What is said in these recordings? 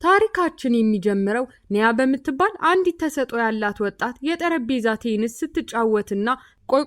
ታሪካችን የሚጀምረው ኒያ በምትባል አንዲት ተሰጥኦ ያላት ወጣት የጠረጴዛ ቴኒስ ስትጫወትና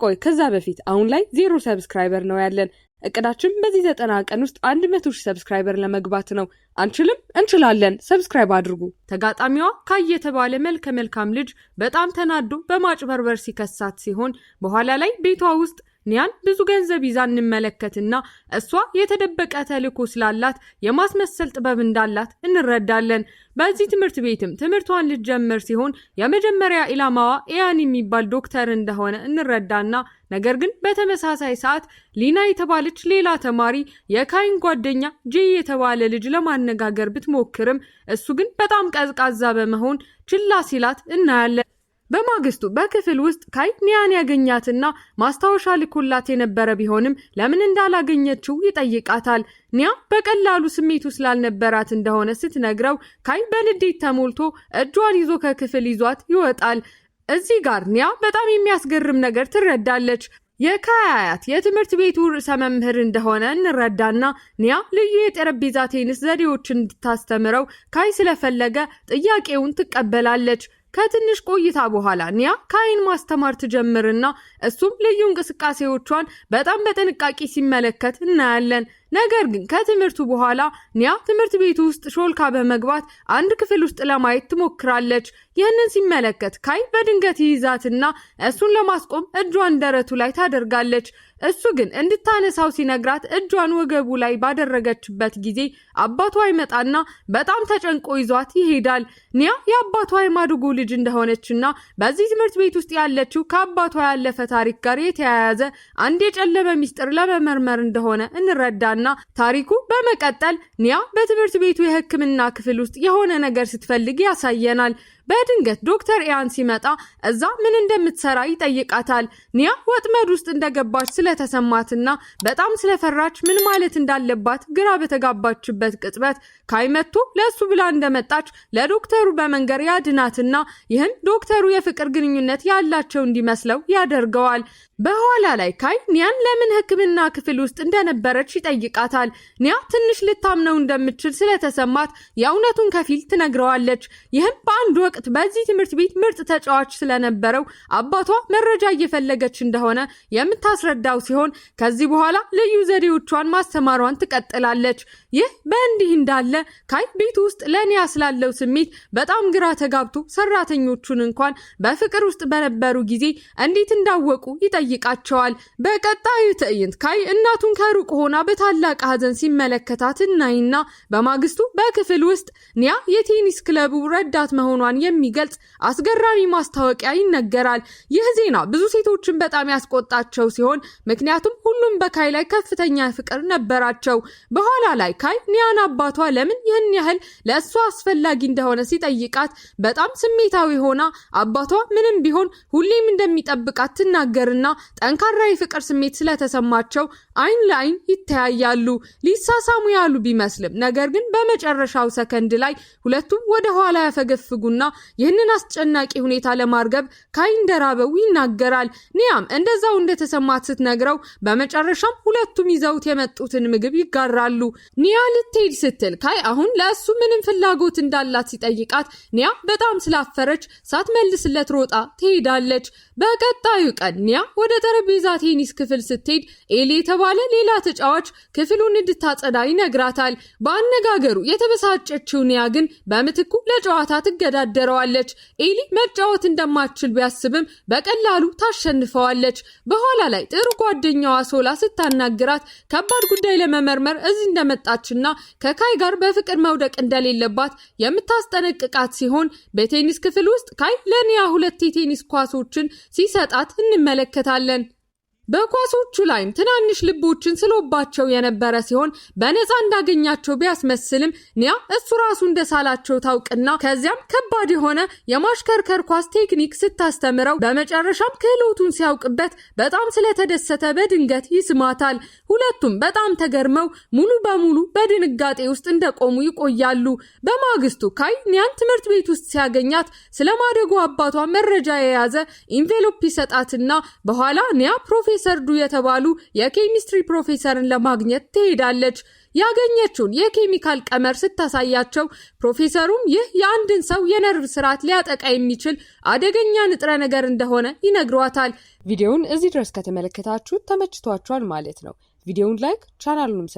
ቆይ ከዛ በፊት አሁን ላይ 0 ሰብስክራይበር ነው ያለን። እቅዳችን በዚህ 90 ቀን ውስጥ 100,000 ሰብስክራይበር ለመግባት ነው። አንችልም? እንችላለን። ሰብስክራይብ አድርጉ። ተጋጣሚዋ ካይ የተባለ መልካም ልጅ በጣም ተናዶ በማጭበርበር ሲከሳት ሲሆን በኋላ ላይ ቤቷ ውስጥ ኒያን ብዙ ገንዘብ ይዛ እንመለከትና እሷ የተደበቀ ተልዕኮ ስላላት የማስመሰል ጥበብ እንዳላት እንረዳለን። በዚህ ትምህርት ቤትም ትምህርቷን ልትጀምር ሲሆን የመጀመሪያ ኢላማዋ ኢያን የሚባል ዶክተር እንደሆነ እንረዳና ነገር ግን በተመሳሳይ ሰዓት ሊና የተባለች ሌላ ተማሪ የካይን ጓደኛ ጄ የተባለ ልጅ ለማነጋገር ብትሞክርም እሱ ግን በጣም ቀዝቃዛ በመሆን ችላ ሲላት እናያለን። በማግስቱ በክፍል ውስጥ ካይ ኒያን ያገኛትና ማስታወሻ ልኮላት የነበረ ቢሆንም ለምን እንዳላገኘችው ይጠይቃታል። ኒያ በቀላሉ ስሜቱ ስላልነበራት እንደሆነ ስትነግረው ካይ በንዴት ተሞልቶ እጇን ይዞ ከክፍል ይዟት ይወጣል። እዚህ ጋር ኒያ በጣም የሚያስገርም ነገር ትረዳለች። የካይ አያት የትምህርት ቤቱ ርዕሰ መምህር እንደሆነ እንረዳና ኒያ ልዩ የጠረጴዛ ቴኒስ ዘዴዎችን እንድታስተምረው ካይ ስለፈለገ ጥያቄውን ትቀበላለች። ከትንሽ ቆይታ በኋላ ኒያ ካይን ማስተማር ትጀምርና እሱም ልዩ እንቅስቃሴዎቿን በጣም በጥንቃቄ ሲመለከት እናያለን። ነገር ግን ከትምህርቱ በኋላ ኒያ ትምህርት ቤቱ ውስጥ ሾልካ በመግባት አንድ ክፍል ውስጥ ለማየት ትሞክራለች። ይህንን ሲመለከት ካይ በድንገት ይይዛትና እሱን ለማስቆም እጇን ደረቱ ላይ ታደርጋለች። እሱ ግን እንድታነሳው ሲነግራት እጇን ወገቡ ላይ ባደረገችበት ጊዜ አባቷ ይመጣና በጣም ተጨንቆ ይዟት ይሄዳል። ኒያ የአባቷ የማድጎ ልጅ እንደሆነችና በዚህ ትምህርት ቤት ውስጥ ያለችው ከአባቷ ያለፈ ታሪክ ጋር የተያያዘ አንድ የጨለመ ሚስጥር ለመመርመር እንደሆነ እንረዳና ታሪኩ በመቀጠል ኒያ በትምህርት ቤቱ የሕክምና ክፍል ውስጥ የሆነ ነገር ስትፈልግ ያሳየናል። በድንገት ዶክተር ኢያን ሲመጣ እዛ ምን እንደምትሰራ ይጠይቃታል። ኒያ ወጥመድ ውስጥ እንደገባች ስለተሰማትና በጣም ስለፈራች ምን ማለት እንዳለባት ግራ በተጋባችበት ቅጽበት ካይ መጥቶ ለሱ ብላ እንደመጣች ለዶክተሩ በመንገር ያድናትና ይህም ዶክተሩ የፍቅር ግንኙነት ያላቸው እንዲመስለው ያደርገዋል። በኋላ ላይ ካይ ኒያን ለምን ሕክምና ክፍል ውስጥ እንደነበረች ይጠይቃታል። ኒያ ትንሽ ልታምነው እንደምትችል ስለተሰማት የእውነቱን ከፊል ትነግረዋለች። ይህም በአንድ ወቅት በዚህ ትምህርት ቤት ምርጥ ተጫዋች ስለነበረው አባቷ መረጃ እየፈለገች እንደሆነ የምታስረዳው ሲሆን ከዚህ በኋላ ልዩ ዘዴዎቿን ማስተማሯን ትቀጥላለች። ይህ በእንዲህ እንዳለ ካይ ቤት ውስጥ ለኒያ ስላለው ስሜት በጣም ግራ ተጋብቶ ሰራተኞቹን እንኳን በፍቅር ውስጥ በነበሩ ጊዜ እንዴት እንዳወቁ ይጠይቃቸዋል። በቀጣዩ ትዕይንት ካይ እናቱን ከሩቅ ሆና በታላቅ ሐዘን ሲመለከታት እናይና በማግስቱ በክፍል ውስጥ ኒያ የቴኒስ ክለቡ ረዳት መሆኗን የሚገልጽ አስገራሚ ማስታወቂያ ይነገራል። ይህ ዜና ብዙ ሴቶችን በጣም ያስቆጣቸው ሲሆን ምክንያቱም ሁሉም በካይ ላይ ከፍተኛ ፍቅር ነበራቸው። በኋላ ላይ ካይ ኒያን አባቷ ለምን ይህን ያህል ለእሷ አስፈላጊ እንደሆነ ሲጠይቃት በጣም ስሜታዊ ሆና አባቷ ምንም ቢሆን ሁሌም እንደሚጠብቃት ትናገርና ጠንካራ የፍቅር ስሜት ስለተሰማቸው አይን ለአይን ይተያያሉ። ሊሳሳሙ ያሉ ቢመስልም ነገር ግን በመጨረሻው ሰከንድ ላይ ሁለቱም ወደ ኋላ ያፈገፍጉና ይህንን አስጨናቂ ሁኔታ ለማርገብ ካይ እንደራበው ይናገራል። ኒያም እንደዛው እንደተሰማት ስትነግረው በመጨረሻም ሁለቱም ይዘውት የመጡትን ምግብ ይጋራሉ። ኒያ ልትሄድ ስትል ካይ አሁን ለእሱ ምንም ፍላጎት እንዳላት ሲጠይቃት ኒያ በጣም ስላፈረች ሳትመልስለት ሮጣ ትሄዳለች። በቀጣዩ ቀን ኒያ ወደ ጠረጴዛ ቴኒስ ክፍል ስትሄድ ኤሊ የተባለ ሌላ ተጫዋች ክፍሉን እንድታጸዳ ይነግራታል። በአነጋገሩ የተበሳጨችው ኒያ ግን በምትኩ ለጨዋታ ትገዳደረዋለች። ኤሊ መጫወት እንደማትችል ቢያስብም በቀላሉ ታሸንፈዋለች። በኋላ ላይ ጥሩ ጓደኛዋ ሶላ ስታናግራት ከባድ ጉዳይ ለመመርመር እዚህ እንደመጣችና ከካይ ጋር በፍቅር መውደቅ እንደሌለባት የምታስጠነቅቃት ሲሆን በቴኒስ ክፍል ውስጥ ካይ ለኒያ 2 የቴኒስ ኳሶችን ሲሰጣት እንመለከታለን። በኳሶቹ ላይም ትናንሽ ልቦችን ስሎባቸው የነበረ ሲሆን በነፃ እንዳገኛቸው ቢያስመስልም ኒያ እሱ ራሱ እንደሳላቸው ታውቅና ከዚያም ከባድ የሆነ የማሽከርከር ኳስ ቴክኒክ ስታስተምረው በመጨረሻም ክህሎቱን ሲያውቅበት በጣም ስለተደሰተ በድንገት ይስማታል። ሁለቱም በጣም ተገርመው ሙሉ በሙሉ በድንጋጤ ውስጥ እንደቆሙ ይቆያሉ። በማግስቱ ካይ ኒያን ትምህርት ቤት ውስጥ ሲያገኛት ስለማደጎ አባቷ መረጃ የያዘ ኢንቬሎፕ ይሰጣትና በኋላ ኒያ ፕሮፌሰር ዱ የተባሉ የኬሚስትሪ ፕሮፌሰርን ለማግኘት ትሄዳለች። ያገኘችውን የኬሚካል ቀመር ስታሳያቸው ፕሮፌሰሩም ይህ የአንድን ሰው የነርቭ ስርዓት ሊያጠቃ የሚችል አደገኛ ንጥረ ነገር እንደሆነ ይነግሯታል። ቪዲዮውን እዚህ ድረስ ከተመለከታችሁ ተመችቷችኋል ማለት ነው። ቪዲዮውን ላይክ ቻናሉንም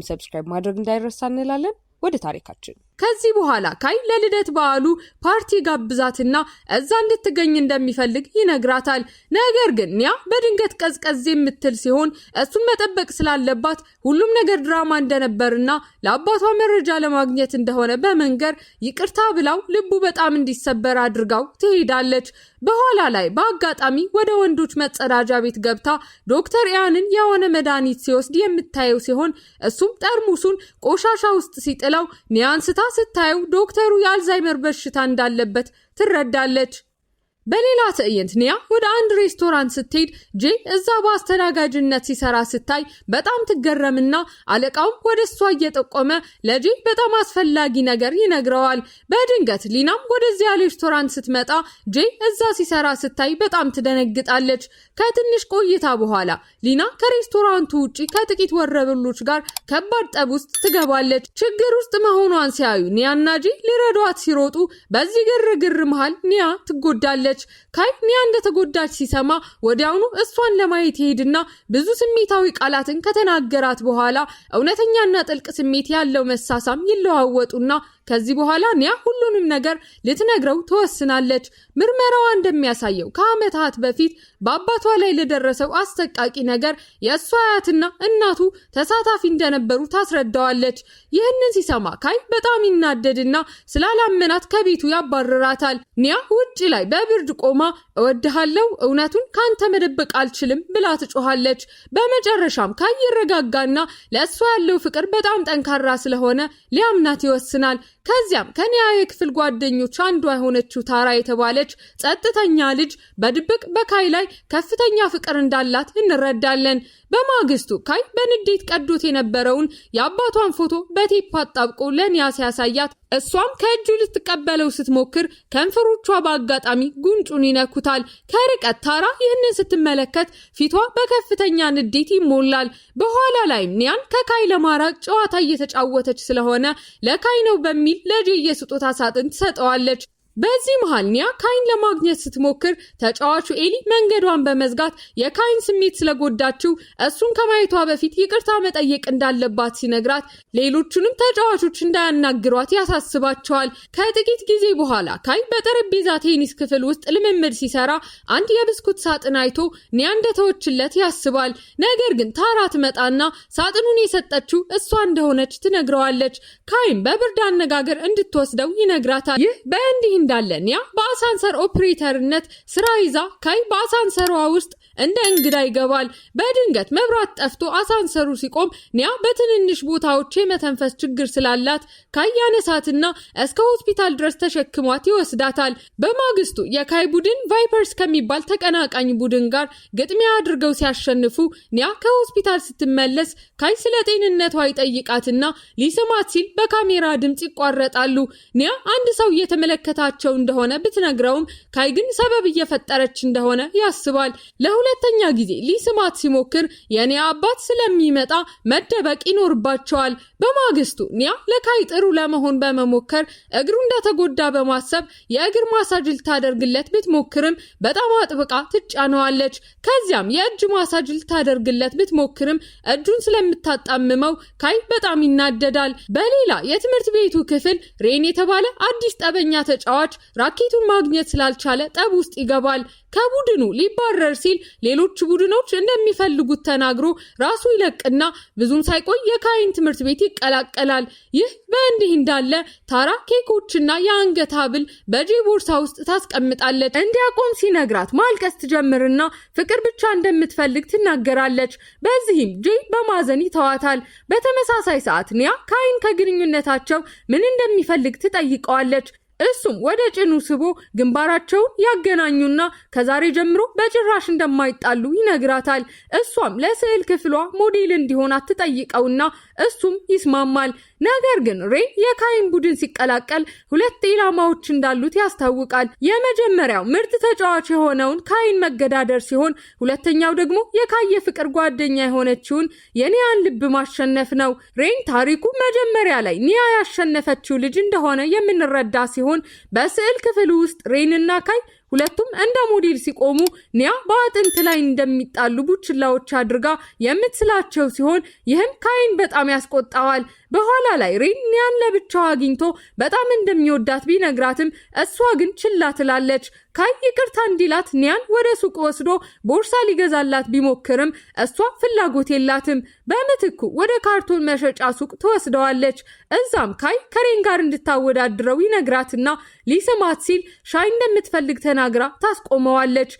ሰብስክራይብ ማድረግ እንዳይረሳ እንላለን። ወደ ታሪካችን ከዚህ በኋላ ካይ ለልደት በዓሉ ፓርቲ ጋብዛትና እዛ እንድትገኝ እንደሚፈልግ ይነግራታል። ነገር ግን ኒያ በድንገት ቀዝቀዝ የምትል ሲሆን እሱን መጠበቅ ስላለባት ሁሉም ነገር ድራማ እንደነበርና ለአባቷ መረጃ ለማግኘት እንደሆነ በመንገር ይቅርታ ብላው ልቡ በጣም እንዲሰበር አድርጋው ትሄዳለች። በኋላ ላይ በአጋጣሚ ወደ ወንዶች መጸዳጃ ቤት ገብታ ዶክተር ኢያንን የሆነ መድኃኒት ሲወስድ የምታየው ሲሆን እሱም ጠርሙሱን ቆሻሻ ውስጥ ሲጥለው ኒያን ስታየው ዶክተሩ የአልዛይመር በሽታ እንዳለበት ትረዳለች። በሌላ ትዕይንት ኒያ ወደ አንድ ሬስቶራንት ስትሄድ ጄ እዛ በአስተናጋጅነት ሲሰራ ስታይ በጣም ትገረምና አለቃውም ወደ እሷ እየጠቆመ ለጄ በጣም አስፈላጊ ነገር ይነግረዋል። በድንገት ሊናም ወደዚያ ሬስቶራንት ስትመጣ ጄ እዛ ሲሰራ ስታይ በጣም ትደነግጣለች። ከትንሽ ቆይታ በኋላ ሊና ከሬስቶራንቱ ውጪ ከጥቂት ወረበሎች ጋር ከባድ ጠብ ውስጥ ትገባለች። ችግር ውስጥ መሆኗን ሲያዩ ኒያና ጄ ሊረዷት ሲሮጡ በዚህ ግርግር መሃል ኒያ ትጎዳለች። ካይ ኒያ እንደተጎዳች ሲሰማ ወዲያውኑ እሷን ለማየት ይሄድና ብዙ ስሜታዊ ቃላትን ከተናገራት በኋላ እውነተኛና ጥልቅ ስሜት ያለው መሳሳም ይለዋወጡና ከዚህ በኋላ ኒያ ሁሉንም ነገር ልትነግረው ትወስናለች። ምርመራዋ እንደሚያሳየው ከዓመታት በፊት በአባቷ ላይ ለደረሰው አሰቃቂ ነገር የእሷ አያትና እናቱ ተሳታፊ እንደነበሩ ታስረዳዋለች። ይህንን ሲሰማ ካይ በጣም ይናደድና ስላላመናት ከቤቱ ያባረራታል። ኒያ ውጪ ላይ በብርድ ቆማ እወድሃለሁ፣ እውነቱን ካንተ መደበቅ አልችልም ብላ ትጮኻለች። በመጨረሻም ካይ ይረጋጋና ለእሷ ያለው ፍቅር በጣም ጠንካራ ስለሆነ ሊያምናት ይወስናል። ከዚያም ከኒያ የክፍል ጓደኞች አንዷ የሆነችው ታራ የተባለች ጸጥተኛ ልጅ በድብቅ በካይ ላይ ከፍተኛ ፍቅር እንዳላት እንረዳለን። በማግስቱ ካይ በንዴት ቀዶት የነበረውን የአባቷን ፎቶ በቴፕ አጣብቆ ለኒያ ሲያሳያት እሷም ከእጁ ልትቀበለው ስትሞክር ከንፈሮቿ በአጋጣሚ ጉንጩን ይነኩታል። ከርቀት ታራ ይህንን ስትመለከት ፊቷ በከፍተኛ ንዴት ይሞላል። በኋላ ላይም ኒያን ከካይ ለማራቅ ጨዋታ እየተጫወተች ስለሆነ ለካይ ነው በሚል ለጄ የስጦታ ሳጥን ትሰጠዋለች። በዚህ መሃል ኒያ ካይን ለማግኘት ስትሞክር ተጫዋቹ ኤሊ መንገዷን በመዝጋት የካይን ስሜት ስለጎዳችው እሱን ከማየቷ በፊት ይቅርታ መጠየቅ እንዳለባት ሲነግራት ሌሎቹንም ተጫዋቾች እንዳያናግሯት ያሳስባቸዋል። ከጥቂት ጊዜ በኋላ ካይ በጠረጴዛ ቴኒስ ክፍል ውስጥ ልምምድ ሲሰራ አንድ የብስኩት ሳጥን አይቶ ኒያ እንደተወችለት ያስባል። ነገር ግን ታራ ትመጣና ሳጥኑን የሰጠችው እሷ እንደሆነች ትነግረዋለች። ካይም በብርድ አነጋገር እንድትወስደው ይነግራታል። ይህ በእንዲህ እንዳለ ኒያ በአሳንሰር ኦፕሬተርነት ስራ ይዛ ካይ በአሳንሰሯ ውስጥ እንደ እንግዳ ይገባል። በድንገት መብራት ጠፍቶ አሳንሰሩ ሲቆም ኒያ በትንንሽ ቦታዎች የመተንፈስ ችግር ስላላት ካይ ያነሳትና እስከ ሆስፒታል ድረስ ተሸክሟት ይወስዳታል። በማግስቱ የካይ ቡድን ቫይፐርስ ከሚባል ተቀናቃኝ ቡድን ጋር ግጥሚያ አድርገው ሲያሸንፉ ኒያ ከሆስፒታል ስትመለስ ካይ ስለ ጤንነቷ ይጠይቃትና ሊስማት ሲል በካሜራ ድምጽ ይቋረጣሉ። ኒያ አንድ ሰው እየተመለከታቸው እንደሆነ ብትነግረውም ካይ ግን ሰበብ እየፈጠረች እንደሆነ ያስባል። ለሁለተኛ ጊዜ ሊስማት ሲሞክር የኒያ አባት ስለሚመጣ መደበቅ ይኖርባቸዋል። በማግስቱ ኒያ ለካይ ጥሩ ለመሆን በመሞከር እግሩ እንደተጎዳ በማሰብ የእግር ማሳጅ ልታደርግለት ብትሞክርም በጣም አጥብቃ ትጫነዋለች። ከዚያም የእጅ ማሳጅ ልታደርግለት ብትሞክርም እጁን ስለምታጣምመው ካይ በጣም ይናደዳል። በሌላ የትምህርት ቤቱ ክፍል ሬን የተባለ አዲስ ጠበኛ ተጫዋች ራኬቱን ማግኘት ስላልቻለ ጠብ ውስጥ ይገባል። ከቡድኑ ሊባረር ሲል ሌሎች ቡድኖች እንደሚፈልጉት ተናግሮ ራሱ ይለቅና ብዙም ሳይቆይ የካይን ትምህርት ቤት ይቀላቀላል። ይህ በእንዲህ እንዳለ ታራ ኬኮችና የአንገት ሐብል በጄ ቦርሳ ውስጥ ታስቀምጣለች። እንዲያቆም ሲነግራት ማልቀስ ትጀምርና ፍቅር ብቻ እንደምትፈልግ ትናገራለች። በዚህም ጄ በማዘን ይተዋታል። በተመሳሳይ ሰዓት ኒያ ካይን ከግንኙነታቸው ምን እንደሚፈልግ ትጠይቀዋለች። እሱም ወደ ጭኑ ስቦ ግንባራቸውን ያገናኙና ከዛሬ ጀምሮ በጭራሽ እንደማይጣሉ ይነግራታል። እሷም ለስዕል ክፍሏ ሞዴል እንዲሆን አትጠይቀውና እሱም ይስማማል። ነገር ግን ሬን የካይን ቡድን ሲቀላቀል ሁለት ኢላማዎች እንዳሉት ያስታውቃል። የመጀመሪያው ምርጥ ተጫዋች የሆነውን ካይን መገዳደር ሲሆን ሁለተኛው ደግሞ የካይ የፍቅር ጓደኛ የሆነችውን የኒያን ልብ ማሸነፍ ነው። ሬን ታሪኩ መጀመሪያ ላይ ኒያ ያሸነፈችው ልጅ እንደሆነ የምንረዳ ሲሆን በስዕል ክፍል ውስጥ ሬንና ካይ ሁለቱም እንደ ሞዴል ሲቆሙ ኒያ በአጥንት ላይ እንደሚጣሉ ቡችላዎች አድርጋ የምትስላቸው ሲሆን ይህም ካይን በጣም ያስቆጣዋል። በኋላ ላይ ሬን ኒያን ለብቻው አግኝቶ በጣም እንደሚወዳት ቢነግራትም እሷ ግን ችላ ትላለች። ካይ ይቅርታ እንዲላት ኒያን ወደ ሱቅ ወስዶ ቦርሳ ሊገዛላት ቢሞክርም እሷ ፍላጎት የላትም። በምትኩ ወደ ካርቶን መሸጫ ሱቅ ትወስደዋለች። እዛም ካይ ከሬን ጋር እንድታወዳድረው ይነግራትና ሊስማት ሲል ሻይ እንደምትፈልግ ተናግራ ታስቆመዋለች።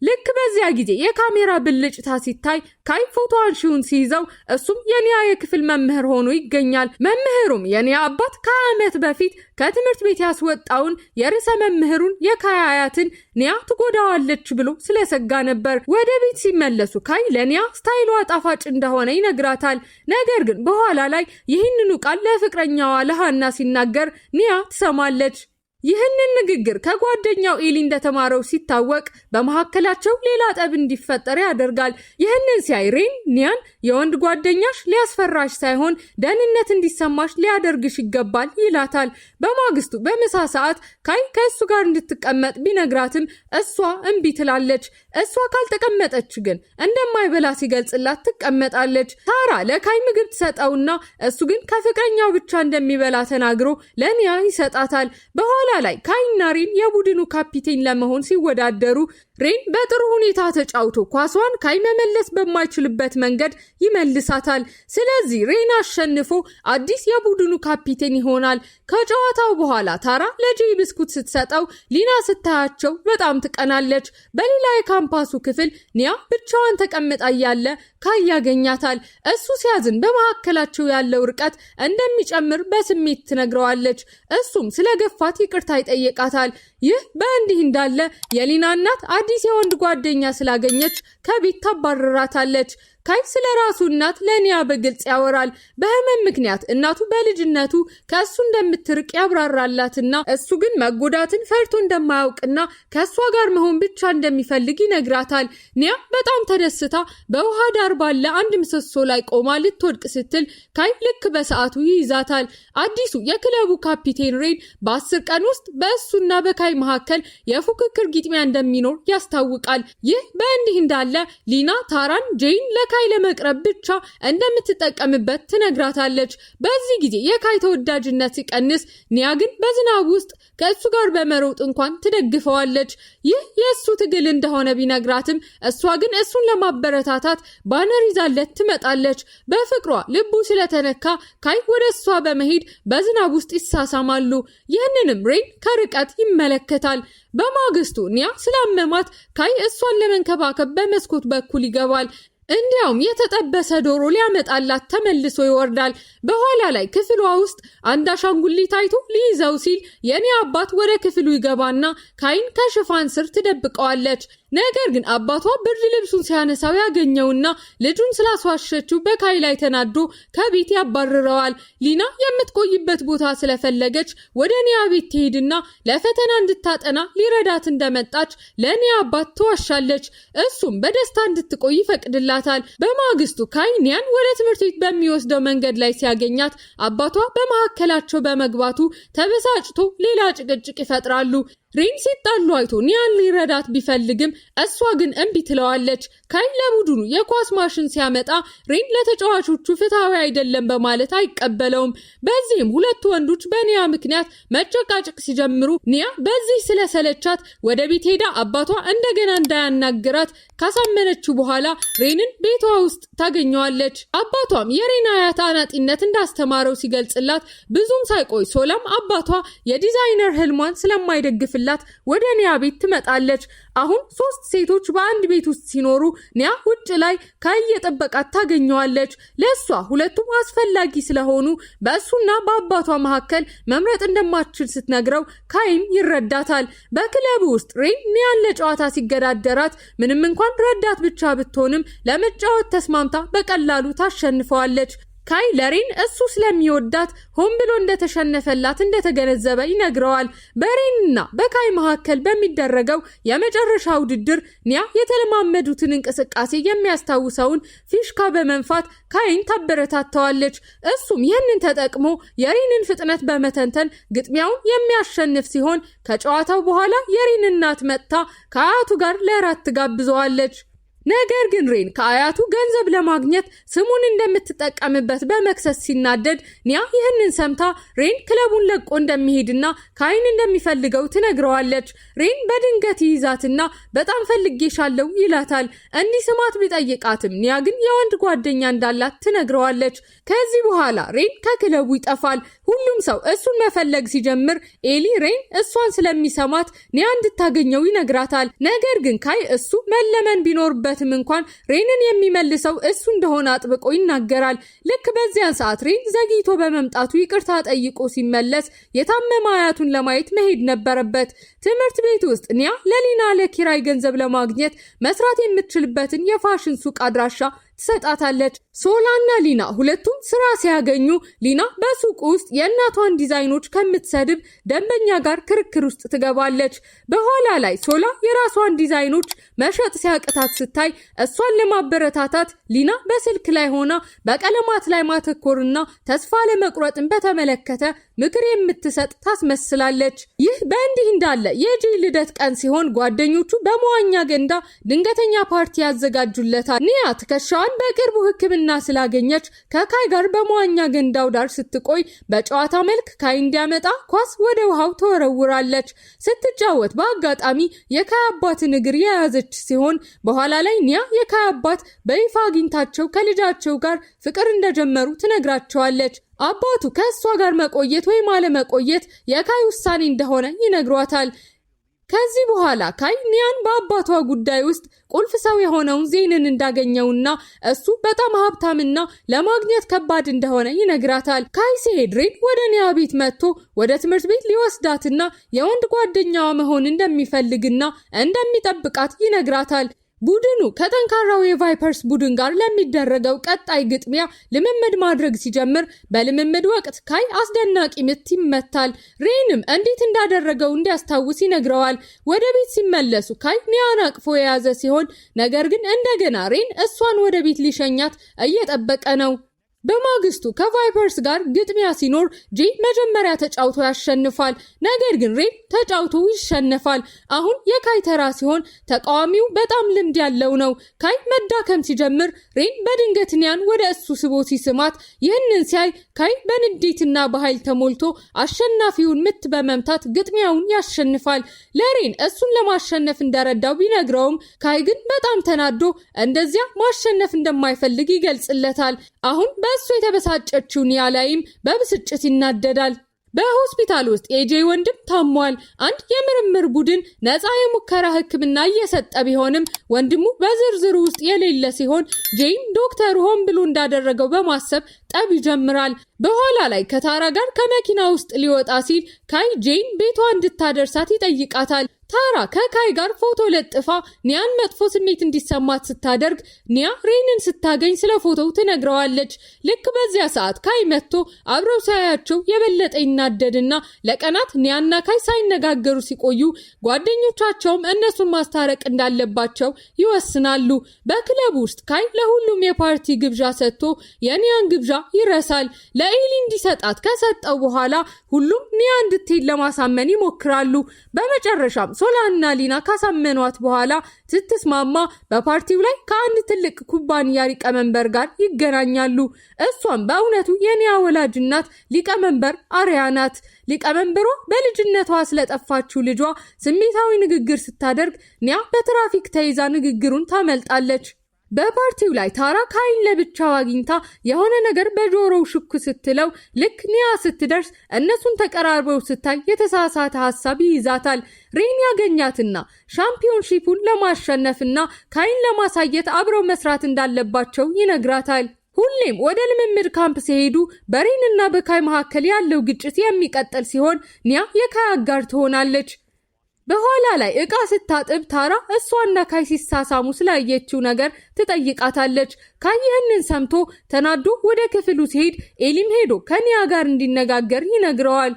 ልክ በዚያ ጊዜ የካሜራ ብልጭታ ሲታይ ካይ ፎቶ አንሺውን ሲይዘው እሱም የኒያ የክፍል መምህር ሆኖ ይገኛል። መምህሩም የኒያ አባት ከዓመት በፊት ከትምህርት ቤት ያስወጣውን የርዕሰ መምህሩን የካይ አያትን ኒያ ትጎዳዋለች ብሎ ስለሰጋ ነበር። ወደ ቤት ሲመለሱ ካይ ለኒያ ስታይሏ ጣፋጭ እንደሆነ ይነግራታል። ነገር ግን በኋላ ላይ ይህንኑ ቃል ለፍቅረኛዋ ለሃና ሲናገር ኒያ ትሰማለች። ይህንን ንግግር ከጓደኛው ኤሊ እንደተማረው ሲታወቅ በመሐከላቸው ሌላ ጠብ እንዲፈጠር ያደርጋል። ይህንን ሲያይ ሬን ኒያን የወንድ ጓደኛሽ ሊያስፈራሽ ሳይሆን ደህንነት እንዲሰማሽ ሊያደርግሽ ይገባል ይላታል። በማግስቱ በምሳ ሰዓት ካይ ከእሱ ጋር እንድትቀመጥ ቢነግራትም እሷ እምቢ ትላለች። እሷ ካልተቀመጠች ግን እንደማይበላ ሲገልጽላት ትቀመጣለች። ታራ ለካይ ምግብ ትሰጠውና እሱ ግን ከፍቅረኛው ብቻ እንደሚበላ ተናግሮ ለኒያ ይሰጣታል። በኋላ ላይ ካይና ሬን የቡድኑ ካፒቴን ለመሆን ሲወዳደሩ ሬን በጥሩ ሁኔታ ተጫውቶ ኳሷን ካይ መመለስ በማይችልበት መንገድ ይመልሳታል። ስለዚህ ሬን አሸንፎ አዲስ የቡድኑ ካፒቴን ይሆናል። ከጨዋታው በኋላ ታራ ለጄ ብስኩት ስትሰጠው ሊና ስታያቸው በጣም ትቀናለች። በሌላ የካምፓሱ ክፍል ኒያ ብቻዋን ተቀምጣ እያለ ካይ ያገኛታል። እሱ ሲያዝን በመካከላቸው ያለው ርቀት እንደሚጨምር በስሜት ትነግረዋለች። እሱም ስለገፋት ይቅርታ ይጠይቃታል። ይህ በእንዲህ እንዳለ የሊና እናት አዲስ የወንድ ጓደኛ ስላገኘች ከቤት ታባረራታለች። ካይ ስለ ራሱ እናት ለኒያ በግልጽ ያወራል። በህመም ምክንያት እናቱ በልጅነቱ ከእሱ እንደምትርቅ ያብራራላትና እሱ ግን መጎዳትን ፈርቶ እንደማያውቅና ከእሷ ጋር መሆን ብቻ እንደሚፈልግ ይነግራታል። ኒያ በጣም ተደስታ በውሃ ዳር ባለ አንድ ምሰሶ ላይ ቆማ ልትወድቅ ስትል ካይ ልክ በሰዓቱ ይይዛታል። አዲሱ የክለቡ ካፒቴን ሬን በ10 ቀን ውስጥ በእሱና በካይ መካከል የፉክክር ግጥሚያ እንደሚኖር ያስታውቃል። ይህ በእንዲህ እንዳለ ሊና ታራን ጄን ካይ ለመቅረብ ብቻ እንደምትጠቀምበት ትነግራታለች። በዚህ ጊዜ የካይ ተወዳጅነት ሲቀንስ ኒያ ግን በዝናብ ውስጥ ከእሱ ጋር በመሮጥ እንኳን ትደግፈዋለች። ይህ የእሱ ትግል እንደሆነ ቢነግራትም እሷ ግን እሱን ለማበረታታት ባነር ይዛለት ትመጣለች። በፍቅሯ ልቡ ስለተነካ ካይ ወደ እሷ በመሄድ በዝናብ ውስጥ ይሳሳማሉ። ይህንንም ሬን ከርቀት ይመለከታል። በማግስቱ ኒያ ስላመማት ካይ እሷን ለመንከባከብ በመስኮት በኩል ይገባል። እንዲያውም የተጠበሰ ዶሮ ሊያመጣላት ተመልሶ ይወርዳል። በኋላ ላይ ክፍሏ ውስጥ አንድ አሻንጉሊት አይቶ ሊይዘው ሲል የኔ አባት ወደ ክፍሉ ይገባና ካይን ከሽፋን ስር ትደብቀዋለች። ነገር ግን አባቷ ብርድ ልብሱን ሲያነሳው ያገኘውና ልጁን ስላስዋሸችው በካይ ላይ ተናዶ ከቤት ያባርረዋል። ሊና የምትቆይበት ቦታ ስለፈለገች ወደ ኒያ ቤት ትሄድና ለፈተና እንድታጠና ሊረዳት እንደመጣች ለኒያ አባት ትዋሻለች። እሱም በደስታ እንድትቆይ ይፈቅድላታል። በማግስቱ ካይ ኒያን ወደ ትምህርት ቤት በሚወስደው መንገድ ላይ ሲያገኛት አባቷ በመካከላቸው በመግባቱ ተበሳጭቶ ሌላ ጭቅጭቅ ይፈጥራሉ። ሬን ሲጣሉ አይቶ ኒያን ሊረዳት ቢፈልግም እሷ ግን እምቢ ትለዋለች። ካይ ለቡድኑ የኳስ ማሽን ሲያመጣ ሬን ለተጫዋቾቹ ፍትሃዊ አይደለም በማለት አይቀበለውም። በዚህም ሁለቱ ወንዶች በኒያ ምክንያት መጨቃጨቅ ሲጀምሩ ኒያ በዚህ ስለሰለቻት ወደ ቤት ሄዳ አባቷ እንደገና እንዳያናግራት ካሳመነችው በኋላ ሬንን ቤቷ ውስጥ ታገኘዋለች። አባቷም የሬን አያት አናጢነት እንዳስተማረው ሲገልጽላት ብዙም ሳይቆይ ሶላም አባቷ የዲዛይነር ህልሟን ስለማይደግፍላት ወደ ኒያ ቤት ትመጣለች። አሁን 3 ሴቶች በአንድ ቤት ውስጥ ሲኖሩ ኒያ ውጭ ላይ ካይ የጠበቃት ታገኘዋለች። ለሷ ሁለቱም አስፈላጊ ስለሆኑ በእሱና በአባቷ መካከል መምረጥ እንደማትችል ስትነግረው ካይም ይረዳታል። በክለቡ ውስጥ ሬን ኒያን ለጨዋታ ሲገዳደራት ምንም እንኳን ረዳት ብቻ ብትሆንም ለመጫወት ተስማምታ በቀላሉ ታሸንፈዋለች። ካይ ለሬን እሱ ስለሚወዳት ሆን ብሎ እንደተሸነፈላት እንደተገነዘበ ይነግረዋል። በሬንና በካይ መካከል በሚደረገው የመጨረሻ ውድድር ኒያ የተለማመዱትን እንቅስቃሴ የሚያስታውሰውን ፊሽካ በመንፋት ካይን ታበረታተዋለች። እሱም ይህንን ተጠቅሞ የሬንን ፍጥነት በመተንተን ግጥሚያውን የሚያሸንፍ ሲሆን ከጨዋታው በኋላ የሬን እናት መጥታ ከአያቱ ጋር ለራት ትጋብዘዋለች። ነገር ግን ሬን ከአያቱ ገንዘብ ለማግኘት ስሙን እንደምትጠቀምበት በመክሰስ ሲናደድ ኒያ ይህንን ሰምታ ሬን ክለቡን ለቆ እንደሚሄድና ካይን እንደሚፈልገው ትነግረዋለች። ሬን በድንገት ይይዛትና በጣም ፈልጌሻለሁ ይላታል። እንዲስማት ቢጠይቃትም ኒያ ግን የወንድ ጓደኛ እንዳላት ትነግረዋለች። ከዚህ በኋላ ሬን ከክለቡ ይጠፋል። ሁሉም ሰው እሱን መፈለግ ሲጀምር ኤሊ ሬን እሷን ስለሚሰማት ኒያ እንድታገኘው ይነግራታል። ነገር ግን ካይ እሱ መለመን ቢኖርበት እንኳን ሬንን የሚመልሰው እሱ እንደሆነ አጥብቆ ይናገራል። ልክ በዚያን ሰዓት ሬን ዘግይቶ በመምጣቱ ይቅርታ ጠይቆ ሲመለስ የታመመ አያቱን ለማየት መሄድ ነበረበት። ትምህርት ቤት ውስጥ ኒያ ለሊና ለኪራይ ገንዘብ ለማግኘት መስራት የምትችልበትን የፋሽን ሱቅ አድራሻ ትሰጣታለች። ሶላና ሊና ሁለቱም ስራ ሲያገኙ ሊና በሱቅ ውስጥ የእናቷን ዲዛይኖች ከምትሰድብ ደንበኛ ጋር ክርክር ውስጥ ትገባለች። በኋላ ላይ ሶላ የራሷን ዲዛይኖች መሸጥ ሲያቅታት ስታይ እሷን ለማበረታታት ሊና በስልክ ላይ ሆና በቀለማት ላይ ማተኮርና ተስፋ ለመቁረጥን በተመለከተ ምክር የምትሰጥ ታስመስላለች። ይህ በእንዲህ እንዳለ የጄ ልደት ቀን ሲሆን ጓደኞቹ በመዋኛ ገንዳ ድንገተኛ ፓርቲ ያዘጋጁለታል። ኒያ ትከሻዋን በቅርቡ ሕክምና ስላገኘች ከካይ ጋር በመዋኛ ገንዳው ዳር ስትቆይ በጨዋታ መልክ ካይ እንዲያመጣ ኳስ ወደ ውሃው ተወረውራለች። ስትጫወት በአጋጣሚ የካይ አባትን እግር የያዘች ሲሆን በኋላ ላይ ኒያ የካይ አባት በይፋ አግኝታቸው ከልጃቸው ጋር ፍቅር እንደጀመሩ ትነግራቸዋለች። አባቱ ከእሷ ጋር መቆየት ወይም አለመቆየት የካይ ውሳኔ እንደሆነ ይነግሯታል። ከዚህ በኋላ ካይ ኒያን በአባቷ ጉዳይ ውስጥ ቁልፍ ሰው የሆነውን ዜንን እንዳገኘውና እሱ በጣም ሀብታምና ለማግኘት ከባድ እንደሆነ ይነግራታል። ካይ ሲሄድ ሬን ወደ ኒያ ቤት መጥቶ ወደ ትምህርት ቤት ሊወስዳትና የወንድ ጓደኛዋ መሆን እንደሚፈልግና እንደሚጠብቃት ይነግራታል። ቡድኑ ከጠንካራው የቫይፐርስ ቡድን ጋር ለሚደረገው ቀጣይ ግጥሚያ ልምምድ ማድረግ ሲጀምር በልምምድ ወቅት ካይ አስደናቂ ምት ይመታል። ሬንም እንዴት እንዳደረገው እንዲያስታውስ ይነግረዋል። ወደ ቤት ሲመለሱ ካይ ኒያን አቅፎ የያዘ ሲሆን ነገር ግን እንደገና ሬን እሷን ወደ ቤት ሊሸኛት እየጠበቀ ነው። በማግስቱ ከቫይፐርስ ጋር ግጥሚያ ሲኖር ጄ መጀመሪያ ተጫውቶ ያሸንፋል። ነገር ግን ሬን ተጫውቶ ይሸነፋል። አሁን የካይ ተራ ሲሆን ተቃዋሚው በጣም ልምድ ያለው ነው። ካይ መዳከም ሲጀምር ሬን በድንገት ኒያን ወደ እሱ ስቦ ሲስማት ይህንን ሲያይ ካይ በንዴትና በኃይል ተሞልቶ አሸናፊውን ምት በመምታት ግጥሚያውን ያሸንፋል። ለሬን እሱን ለማሸነፍ እንደረዳው ቢነግረውም ካይ ግን በጣም ተናዶ እንደዚያ ማሸነፍ እንደማይፈልግ ይገልጽለታል። አሁን በእሱ የተበሳጨችው ኒያ ላይም በብስጭት ይናደዳል። በሆስፒታል ውስጥ የጄ ወንድም ታሟል። አንድ የምርምር ቡድን ነፃ የሙከራ ሕክምና እየሰጠ ቢሆንም ወንድሙ በዝርዝሩ ውስጥ የሌለ ሲሆን ጄም ዶክተሩ ሆን ብሎ እንዳደረገው በማሰብ ጠብ ይጀምራል። በኋላ ላይ ከታራ ጋር ከመኪና ውስጥ ሊወጣ ሲል ካይ ጄን ቤቷ እንድታደርሳት ይጠይቃታል። ታራ ከካይ ጋር ፎቶ ለጥፋ ኒያን መጥፎ ስሜት እንዲሰማት ስታደርግ ኒያ ሬንን ስታገኝ ስለ ፎቶው ትነግረዋለች። ልክ በዚያ ሰዓት ካይ መጥቶ አብረው ሳያቸው የበለጠ ይናደድና ለቀናት ኒያና ካይ ሳይነጋገሩ ሲቆዩ ጓደኞቻቸውም እነሱን ማስታረቅ እንዳለባቸው ይወስናሉ። በክለብ ውስጥ ካይ ለሁሉም የፓርቲ ግብዣ ሰጥቶ የኒያን ግብዣ ይረሳል። ለኤሊ እንዲሰጣት ከሰጠው በኋላ ሁሉም ኒያ እንድትሄድ ለማሳመን ይሞክራሉ። በመጨረሻም ሶላና ሊና ካሳመኗት በኋላ ስትስማማ በፓርቲው ላይ ከአንድ ትልቅ ኩባንያ ሊቀመንበር ጋር ይገናኛሉ። እሷም በእውነቱ የኒያ ወላጅ እናት ሊቀመንበር አሪያ ናት። ሊቀመንበሯ በልጅነቷ ስለጠፋችው ልጇ ስሜታዊ ንግግር ስታደርግ ኒያ በትራፊክ ተይዛ ንግግሩን ታመልጣለች። በፓርቲው ላይ ታራ ካይን ለብቻው አግኝታ የሆነ ነገር በጆሮው ሽኩ ስትለው ልክ ኒያ ስትደርስ እነሱን ተቀራርበው ስታይ የተሳሳተ ሐሳብ ይይዛታል። ሬን ያገኛትና ሻምፒዮንሺፑን ለማሸነፍና ካይን ለማሳየት አብረው መስራት እንዳለባቸው ይነግራታል። ሁሌም ወደ ልምምድ ካምፕ ሲሄዱ በሬንና በካይ መካከል ያለው ግጭት የሚቀጥል ሲሆን ኒያ የካይ አጋር ትሆናለች። በኋላ ላይ ዕቃ ስታጥብ ታራ እሷና ካይ ሲሳሳሙ ስላየችው ነገር ትጠይቃታለች። ካይ ይህንን ሰምቶ ተናዶ ወደ ክፍሉ ሲሄድ ኤሊም ሄዶ ከኒያ ጋር እንዲነጋገር ይነግረዋል።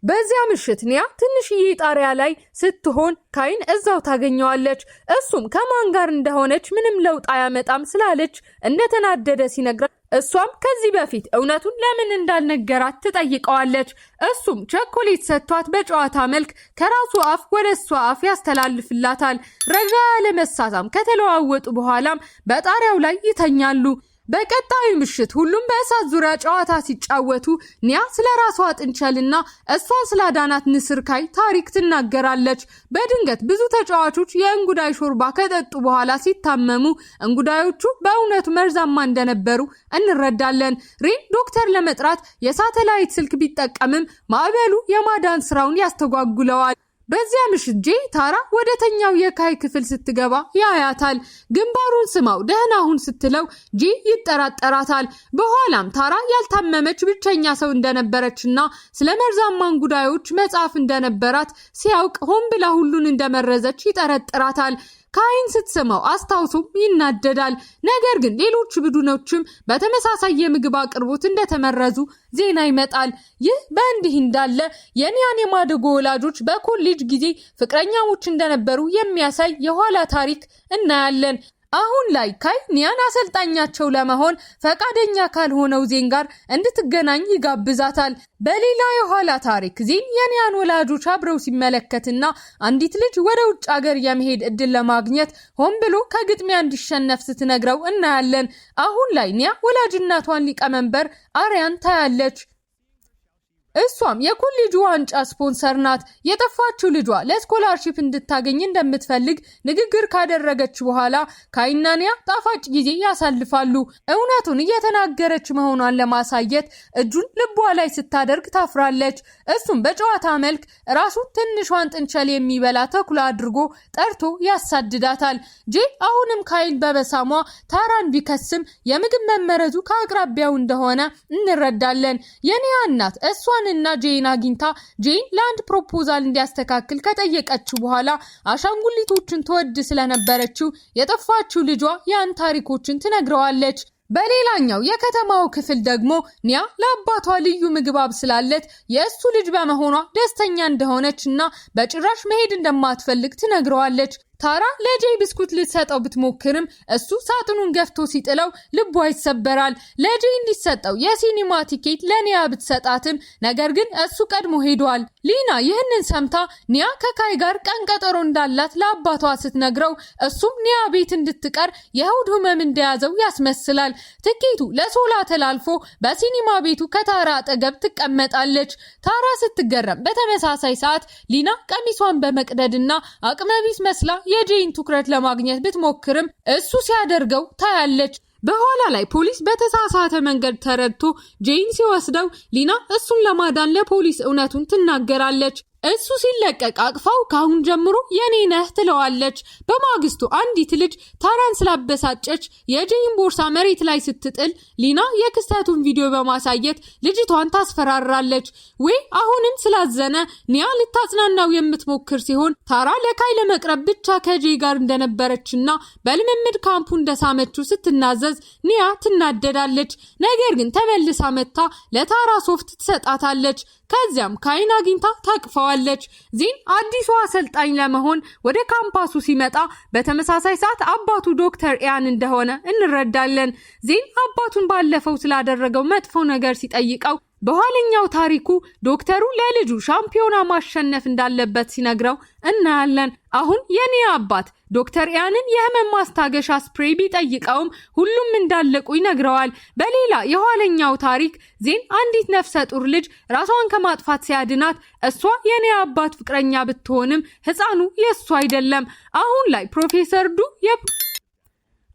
በዚያ ምሽት ኒያ ትንሽዬ ጣሪያ ላይ ስትሆን ካይን እዛው ታገኘዋለች። እሱም ከማን ጋር እንደሆነች ምንም ለውጥ አያመጣም ስላለች እንደተናደደ ሲነግራት እሷም ከዚህ በፊት እውነቱን ለምን እንዳልነገራት ትጠይቀዋለች። እሱም ቸኮሌት ሰጥቷት በጨዋታ መልክ ከራሱ አፍ ወደ እሷ አፍ ያስተላልፍላታል። ረጋ ያለ መሳሳም ከተለዋወጡ በኋላም በጣሪያው ላይ ይተኛሉ። በቀጣዩ ምሽት ሁሉም በእሳት ዙሪያ ጨዋታ ሲጫወቱ ኒያ ስለ ራሷ ጥንቸልና እሷን ስላዳናት ንስር ካይ ታሪክ ትናገራለች። በድንገት ብዙ ተጫዋቾች የእንጉዳይ ሾርባ ከጠጡ በኋላ ሲታመሙ እንጉዳዮቹ በእውነቱ መርዛማ እንደነበሩ እንረዳለን። ሬን ዶክተር ለመጥራት የሳተላይት ስልክ ቢጠቀምም ማዕበሉ የማዳን ስራውን ያስተጓጉለዋል። በዚያ ምሽት ጄ ታራ ወደተኛው የካይ ክፍል ስትገባ ያያታል። ግንባሩን ስማው ደህና ሁን ስትለው ጄ ይጠራጠራታል። በኋላም ታራ ያልታመመች ብቸኛ ሰው እንደነበረችና ስለ መርዛማ እንጉዳዮች መጽሐፍ እንደነበራት ሲያውቅ ሆን ብላ ሁሉን እንደመረዘች ይጠረጥራታል። ካይን ስትሰማው አስታውሶም ይናደዳል። ነገር ግን ሌሎች ቡድኖችም በተመሳሳይ የምግብ አቅርቦት እንደተመረዙ ዜና ይመጣል። ይህ በእንዲህ እንዳለ የኒያን የማደጎ ወላጆች በኮሌጅ ጊዜ ፍቅረኛሞች እንደነበሩ የሚያሳይ የኋላ ታሪክ እናያለን። አሁን ላይ ካይ ኒያን አሰልጣኛቸው ለመሆን ፈቃደኛ ካልሆነው ዜን ጋር እንድትገናኝ ይጋብዛታል። በሌላ የኋላ ታሪክ ዜን የኒያን ወላጆች አብረው ሲመለከትና አንዲት ልጅ ወደ ውጭ ሀገር የመሄድ እድል ለማግኘት ሆን ብሎ ከግጥሚያ እንዲሸነፍ ስትነግረው እናያለን። አሁን ላይ ኒያ ወላጅናቷን ሊቀመንበር አሪያን ታያለች። እሷም የኮሌጁ ዋንጫ ስፖንሰር ናት። የጠፋችው ልጇ ለስኮላርሺፕ እንድታገኝ እንደምትፈልግ ንግግር ካደረገች በኋላ ካይና ኒያ ጣፋጭ ጊዜ ያሳልፋሉ። እውነቱን እየተናገረች መሆኗን ለማሳየት እጁን ልቧ ላይ ስታደርግ ታፍራለች። እሱም በጨዋታ መልክ ራሱን ትንሿን ጥንቸል የሚበላ ተኩላ አድርጎ ጠርቶ ያሳድዳታል። ጄ አሁንም ካይን በበሳሟ ታራን ቢከስም የምግብ መመረዙ ከአቅራቢያው እንደሆነ እንረዳለን። የኒያ እናት እሷን እና ጄን አግኝታ ጄን ለአንድ ፕሮፖዛል እንዲያስተካክል ከጠየቀችው በኋላ አሻንጉሊቶችን ትወድ ስለነበረችው የጠፋችው ልጇ ያን ታሪኮችን ትነግረዋለች። በሌላኛው የከተማው ክፍል ደግሞ ኒያ ለአባቷ ልዩ ምግብ አብስላለት የእሱ ልጅ በመሆኗ ደስተኛ እንደሆነችና በጭራሽ መሄድ እንደማትፈልግ ትነግረዋለች። ታራ ለጄ ብስኩት ልትሰጠው ብትሞክርም እሱ ሳጥኑን ገፍቶ ሲጥለው ልቧ ይሰበራል። ለጄ እንዲሰጠው የሲኒማ ቲኬት ለኒያ ብትሰጣትም ነገር ግን እሱ ቀድሞ ሄዷል። ሊና ይህንን ሰምታ ኒያ ከካይ ጋር ቀን ቀጠሮ እንዳላት ለአባቷ ስትነግረው እሱም ኒያ ቤት እንድትቀር የሆድ ህመም እንደያዘው ያስመስላል። ትኬቱ ለሶላ ተላልፎ በሲኒማ ቤቱ ከታራ አጠገብ ትቀመጣለች። ታራ ስትገረም በተመሳሳይ ሰዓት ሊና ቀሚሷን በመቅደድና አቅመቢስ መስላ የጄን ትኩረት ለማግኘት ብትሞክርም እሱ ሲያደርገው ታያለች። በኋላ ላይ ፖሊስ በተሳሳተ መንገድ ተረድቶ ጄን ሲወስደው ሊና እሱን ለማዳን ለፖሊስ እውነቱን ትናገራለች። እሱ ሲለቀቅ አቅፋው ካሁን ጀምሮ የኔ ነህ ትለዋለች። በማግስቱ አንዲት ልጅ ታራን ስላበሳጨች የጄን ቦርሳ መሬት ላይ ስትጥል ሊና የክስተቱን ቪዲዮ በማሳየት ልጅቷን ታስፈራራለች። ወይ አሁንም ስላዘነ ኒያ ልታጽናናው የምትሞክር ሲሆን ታራ ለካይ ለመቅረብ ብቻ ከጄ ጋር እንደነበረችና በልምምድ ካምፑ እንደሳመችው ስትናዘዝ ኒያ ትናደዳለች። ነገር ግን ተመልሳ መታ ለታራ ሶፍት ትሰጣታለች። ከዚያም ካይን አግኝታ ታቅፈዋለች። ዜን አዲሱ አሰልጣኝ ለመሆን ወደ ካምፓሱ ሲመጣ በተመሳሳይ ሰዓት አባቱ ዶክተር ኢያን እንደሆነ እንረዳለን። ዜን አባቱን ባለፈው ስላደረገው መጥፎ ነገር ሲጠይቀው በኋለኛው ታሪኩ ዶክተሩ ለልጁ ሻምፒዮና ማሸነፍ እንዳለበት ሲነግረው እናያለን። አሁን የኒያ አባት ዶክተር ኢያንን የህመም ማስታገሻ ስፕሬይ ቢጠይቀውም ሁሉም እንዳለቁ ይነግረዋል። በሌላ የኋለኛው ታሪክ ዜን አንዲት ነፍሰ ጡር ልጅ ራሷን ከማጥፋት ሲያድናት እሷ የኒያ አባት ፍቅረኛ ብትሆንም ህፃኑ የእሱ አይደለም። አሁን ላይ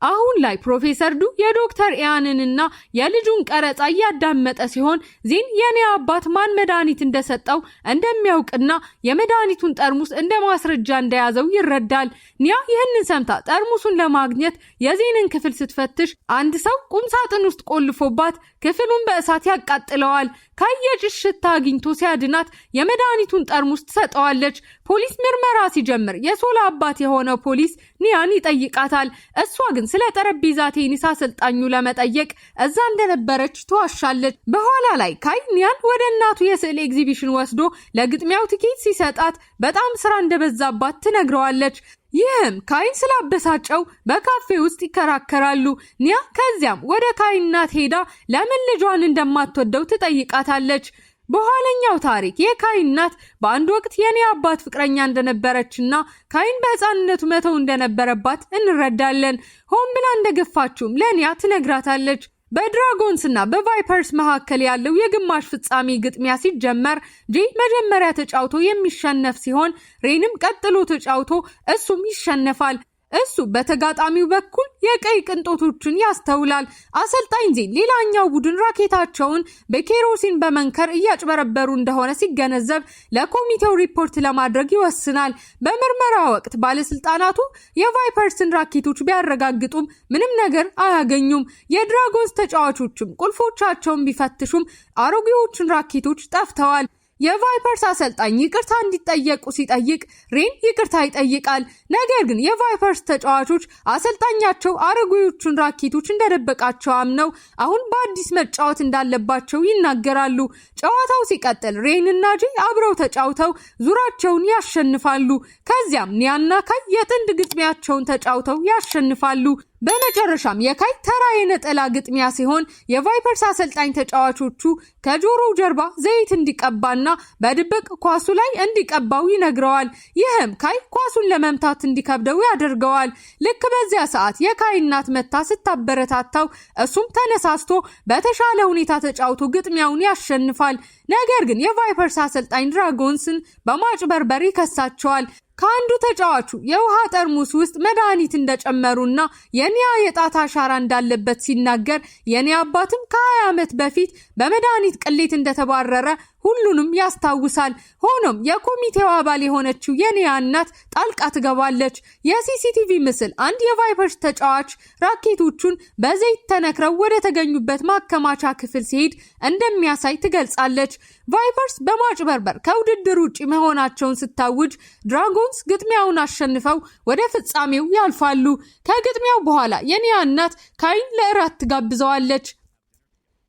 አሁን ላይ ፕሮፌሰር ዱ የዶክተር ኢያንንና የልጁን ቀረጻ እያዳመጠ ሲሆን ዚን የኒያ አባት ማን መድኃኒት እንደሰጠው እንደሚያውቅና የመድኃኒቱን ጠርሙስ እንደ ማስረጃ እንደያዘው ይረዳል። ኒያ ይህንን ሰምታ ጠርሙሱን ለማግኘት የዚንን ክፍል ስትፈትሽ አንድ ሰው ቁም ሳጥን ውስጥ ቆልፎባት ክፍሉን በእሳት ያቃጥለዋል። ካየጭስ ሽታ አግኝቶ ሲያድናት የመድኃኒቱን ጠርሙስ ትሰጠዋለች። ፖሊስ ምርመራ ሲጀምር የሶላ አባት የሆነው ፖሊስ ኒያን ይጠይቃታል። እሷ ግን ስለ ጠረጴዛ ቴኒስ አሰልጣኙ ለመጠየቅ እዛ እንደነበረች ትዋሻለች። በኋላ ላይ ካይ ኒያን ወደ እናቱ የስዕል ኤግዚቢሽን ወስዶ ለግጥሚያው ቲኬት ሲሰጣት በጣም ስራ እንደበዛባት ትነግረዋለች። ይህም ካይን ስላበሳጨው በካፌ ውስጥ ይከራከራሉ። ኒያ ከዚያም ወደ ካይ እናት ሄዳ ለምን ልጇን እንደማትወደው ትጠይቃታለች። በኋለኛው ታሪክ የካይ እናት በአንድ ወቅት የኒያ አባት ፍቅረኛ እንደነበረችና ካይን በህፃንነቱ መተው እንደነበረባት እንረዳለን። ሆን ብላ እንደገፋችውም ለኒያ ትነግራታለች። በድራጎንስና በቫይፐርስ መካከል ያለው የግማሽ ፍጻሜ ግጥሚያ ሲጀመር ጄ መጀመሪያ ተጫውቶ የሚሸነፍ ሲሆን ሬንም ቀጥሎ ተጫውቶ እሱም ይሸነፋል። እሱ በተጋጣሚው በኩል የቀይ ቅንጦቶችን ያስተውላል። አሰልጣኝ ዜን ሌላኛው ቡድን ራኬታቸውን በኬሮሲን በመንከር እያጭበረበሩ እንደሆነ ሲገነዘብ ለኮሚቴው ሪፖርት ለማድረግ ይወስናል። በምርመራ ወቅት ባለስልጣናቱ የቫይፐርስን ራኬቶች ቢያረጋግጡም ምንም ነገር አያገኙም። የድራጎንስ ተጫዋቾችም ቁልፎቻቸውን ቢፈትሹም አሮጌዎቹን ራኬቶች ጠፍተዋል። የቫይፐርስ አሰልጣኝ ይቅርታ እንዲጠየቁ ሲጠይቅ ሬን ይቅርታ ይጠይቃል። ነገር ግን የቫይፐርስ ተጫዋቾች አሰልጣኛቸው አሮጌዎቹን ራኬቶች እንደደበቃቸው አምነው አሁን በአዲስ መጫወት እንዳለባቸው ይናገራሉ። ጨዋታው ሲቀጥል ሬን እና ጄ አብረው ተጫውተው ዙራቸውን ያሸንፋሉ። ከዚያም ኒያና ካይ የጥንድ ግጥሚያቸውን ተጫውተው ያሸንፋሉ። በመጨረሻም የካይ ተራ የነጠላ ግጥሚያ ሲሆን የቫይፐርስ አሰልጣኝ ተጫዋቾቹ ከጆሮው ጀርባ ዘይት እንዲቀባና በድብቅ ኳሱ ላይ እንዲቀባው ይነግረዋል። ይህም ካይ ኳሱን ለመምታት እንዲከብደው ያደርገዋል። ልክ በዚያ ሰዓት የካይ እናት መታ ስታበረታታው እሱም ተነሳስቶ በተሻለ ሁኔታ ተጫውቶ ግጥሚያውን ያሸንፋል። ነገር ግን የቫይፐርስ አሰልጣኝ ድራጎንስን በማጭበርበር ይከሳቸዋል። ከአንዱ ተጫዋቹ የውሃ ጠርሙስ ውስጥ መድኃኒት እንደጨመሩና የኒያ የጣት አሻራ እንዳለበት ሲናገር የኒያ አባትም ከ20 ዓመት በፊት በመድኃኒት ቅሌት እንደተባረረ ሁሉንም ያስታውሳል። ሆኖም የኮሚቴው አባል የሆነችው የኒያ እናት ጣልቃ ትገባለች። የሲሲቲቪ ምስል አንድ የቫይፐርስ ተጫዋች ራኬቶቹን በዘይት ተነክረው ወደ ተገኙበት ማከማቻ ክፍል ሲሄድ እንደሚያሳይ ትገልጻለች። ቫይፐርስ በማጭበርበር ከውድድር ውጪ መሆናቸውን ስታውጅ ድራጎንስ ግጥሚያውን አሸንፈው ወደ ፍጻሜው ያልፋሉ። ከግጥሚያው በኋላ የኒያ እናት ካይን ለእራት ትጋብዘዋለች።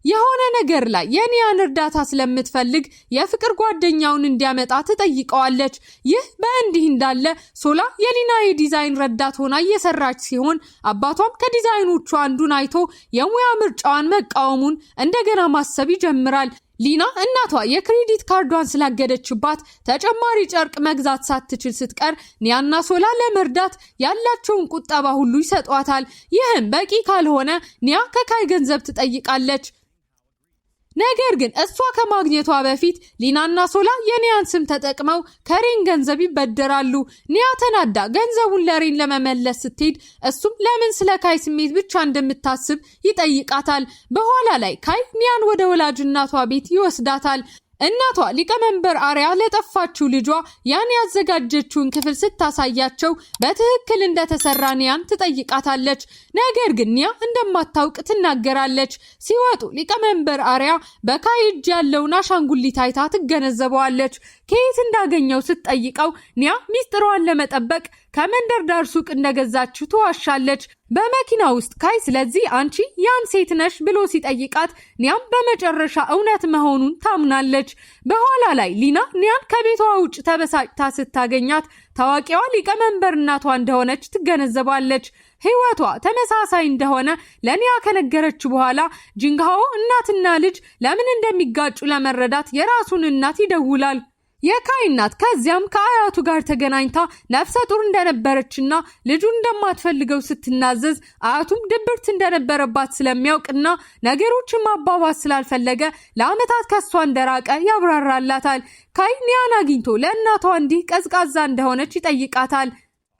የሆነ ነገር ላይ የኒያን እርዳታ ስለምትፈልግ የፍቅር ጓደኛውን እንዲያመጣ ትጠይቀዋለች። ይህ በእንዲህ እንዳለ ሶላ የሊና የዲዛይን ረዳት ሆና እየሰራች ሲሆን አባቷም ከዲዛይኖቹ አንዱን አይቶ የሙያ ምርጫዋን መቃወሙን እንደገና ማሰብ ይጀምራል። ሊና እናቷ የክሬዲት ካርዷን ስላገደችባት ተጨማሪ ጨርቅ መግዛት ሳትችል ስትቀር ኒያና ሶላ ለመርዳት ያላቸውን ቁጠባ ሁሉ ይሰጧታል። ይህም በቂ ካልሆነ ኒያ ከካይ ገንዘብ ትጠይቃለች። ነገር ግን እሷ ከማግኘቷ በፊት ሊናና ሶላ የኒያን ስም ተጠቅመው ከሬን ገንዘብ ይበደራሉ። ኒያ ተናዳ ገንዘቡን ለሬን ለመመለስ ስትሄድ እሱም ለምን ስለ ካይ ስሜት ብቻ እንደምታስብ ይጠይቃታል። በኋላ ላይ ካይ ኒያን ወደ ወላጅ እናቷ ቤት ይወስዳታል። እናቷ ሊቀመንበር አሪያ ለጠፋችው ልጇ ያን ያዘጋጀችውን ክፍል ስታሳያቸው በትክክል እንደተሰራ ኒያን ትጠይቃታለች። ነገር ግን ኒያ እንደማታውቅ ትናገራለች። ሲወጡ ሊቀመንበር አሪያ በካይ እጅ ያለውን አሻንጉሊት አይታ ትገነዘበዋለች። ከየት እንዳገኘው ስትጠይቀው ኒያ ሚስጥሯን ለመጠበቅ ከመንደር ዳር ሱቅ እንደገዛችው ትዋሻለች። በመኪና ውስጥ ካይ ስለዚህ አንቺ ያን ሴት ነሽ ብሎ ሲጠይቃት ኒያም በመጨረሻ እውነት መሆኑን ታምናለች። በኋላ ላይ ሊና ኒያን ከቤቷ ውጭ ተበሳጭታ ስታገኛት ታዋቂዋ ሊቀመንበር እናቷ እንደሆነች ትገነዘባለች። ህይወቷ ተመሳሳይ እንደሆነ ለኒያ ከነገረች በኋላ ጂንግሃኦ እናትና ልጅ ለምን እንደሚጋጩ ለመረዳት የራሱን እናት ይደውላል። የካይ እናት ከዚያም ከአያቱ ጋር ተገናኝታ ነፍሰ ጡር እንደነበረችና ልጁ እንደማትፈልገው ስትናዘዝ አያቱም ድብርት እንደነበረባት ስለሚያውቅና ነገሮችን ማባባስ ስላልፈለገ ለዓመታት ከሷ እንደራቀ ያብራራላታል። ካይ ኒያን አግኝቶ ለእናቷ እንዲህ ቀዝቃዛ እንደሆነች ይጠይቃታል።